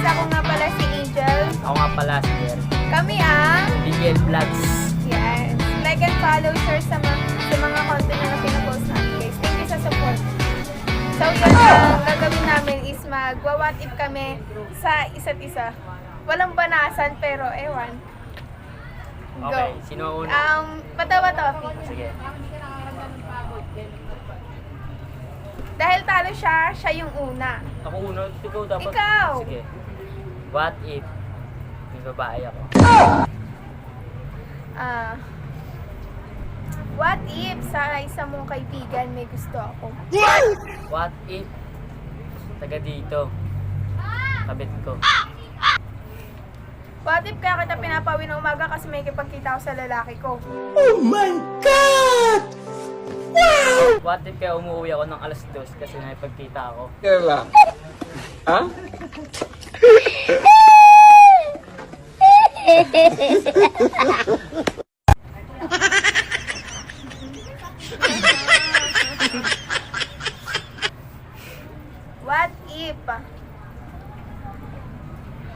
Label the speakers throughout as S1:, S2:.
S1: guys, ako nga pala si Angel.
S2: Ako nga pala si Jer.
S1: Kami ang
S2: BGL Vlogs.
S1: yes. Like and follow, share sa mga content na pinapost namin guys. Thank you sa support. So yun, ang gagawin namin is magwa-what if kami sa isa't isa. Walang banasan pero ewan. Go.
S2: Okay, sino ang una?
S1: Patawa topic.
S2: Sige.
S1: Dahil talo siya yung una.
S2: Ako una, ikaw dapat.
S1: Ikaw!
S2: Sige. What if may babae ako?
S1: What if sa isa mong kaibigan may gusto ako?
S2: What if taga dito? Kabit ko.
S1: What if kaya kita pinapawi ng umaga kasi may kipagkita ako sa lalaki ko?
S3: Oh my God! Wow!
S2: What if kaya umuwi ako ng alas 2 kasi nakipagkita ako?
S3: Kailan? Ha?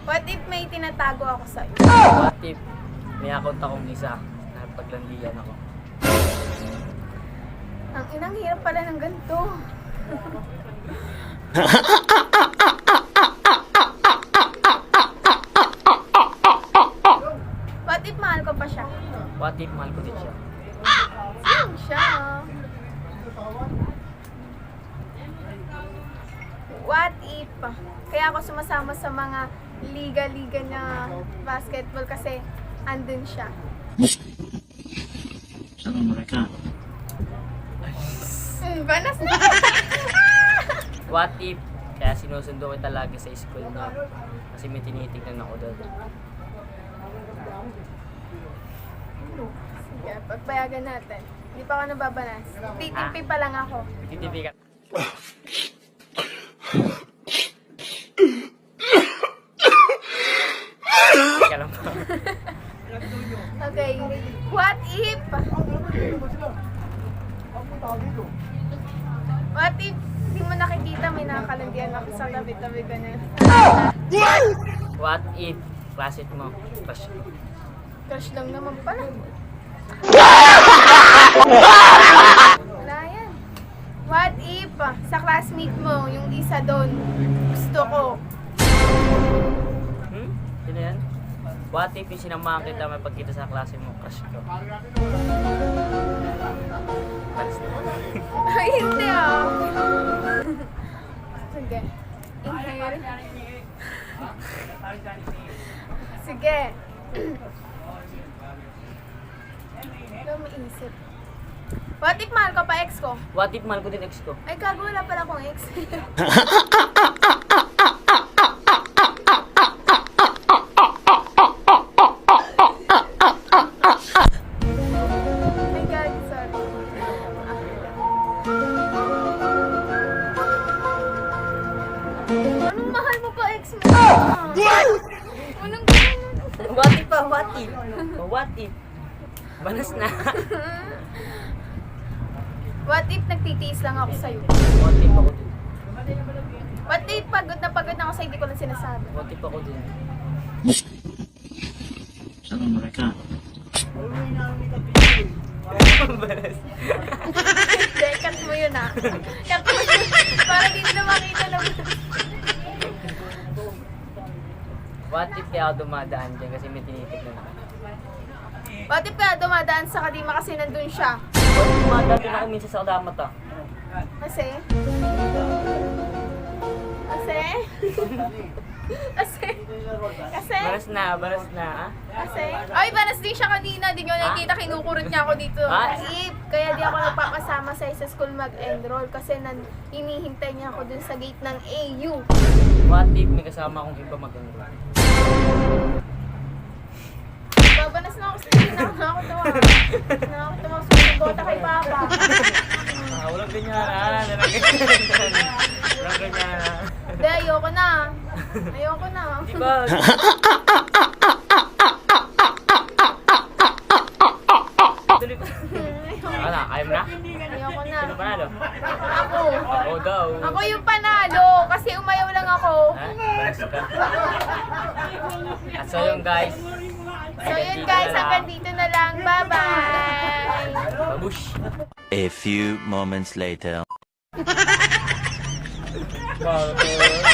S1: What if may tinatago ako sa'yo?
S2: What if may account akong isa na paglandian ako?
S1: Ang inang hirap pala ng ganito. What if mahal ko pa siya?
S2: What if mahal ko din siya?
S1: Sino siya? What if kaya ako sumasama sa mga liga-liga na basketball kasi andun siya?
S3: Sama mereka.
S1: Banas na!
S2: What if kaya sinusundo kita lagi sa school na kasi may tinitignan ako doon?
S1: Sige, pagpayagan natin. Hindi pa ako nababanas. Titimpi pa lang ako.
S2: Titipi ka. Teka lang pa.
S1: Okay. What if? What if hindi mo nakikita may nakakalandian ako sa tabi-tabi ka na?
S2: What if classmate mo? Crush.
S1: Crush lang naman pala. Wala yan. What if sa classmate mo, yung isa doon, gusto ko?
S2: Sino yan? What if yung sinamahan kita may pagkita sa klase mo? Crush ko. Paris na.
S1: Ay, hindi Sige. Inhale. Sige. Ano maisip? What if mahal ko pa ex ko?
S2: What if mahal ko din ex ko?
S1: Ay, gago, wala pala akong ex. My God, sorry. Anong mahal mo pa ex mo? Anong ganun?
S2: What if pa? What if? What if? Banas na.
S1: What if nagtitiis lang ako sa'yo?
S2: What if ako din?
S1: What if pagod na ako sa'yo, hindi ko lang sinasabi?
S2: What if ako din?
S3: Sama mereka.
S2: Banas.
S1: Hindi, cut mo yun Cut mo yun. Para hindi na makita na.
S2: What if kaya ako dumadaan dyan kasi may tinitignan ako?
S1: What if kaya dumadaan sa Kadima kasi nandun siya?
S2: What if dumadaan din ako minsan sa Kadamat ah?
S1: Kasi? Kasi? Kasi? Kasi?
S2: Banas na ah?
S1: Kasi? Ay, banas din siya kanina. Di nyo nakikita, kinukurot niya ako dito.
S2: Ah?
S1: If, kaya di ako nagpapasama sa isa school mag-enroll kasi hinihintay niya ako dun sa gate ng AU.
S2: What if may kasama akong iba mag-enroll?
S1: Babanas na ako sa hindi nakakatawa. Nakakatawa sa mga bota kay Papa.
S2: Walang ganyan ah. Walang ganyan ah.
S1: Hindi, ayoko na. Ayoko na.
S2: Diba? Tuloy pa. Wala, ayaw mo na?
S1: Ayoko na.
S2: Sino panalo?
S1: Ako.
S2: Ako daw.
S1: Ako yung panalo. nanalo kasi umayaw lang ako.
S2: Ha? Balas ka. At so yun guys.
S1: So yun guys, hanggang dito na lang. Bye-bye!
S2: Babush!
S4: A few moments later.
S2: Wow, ito.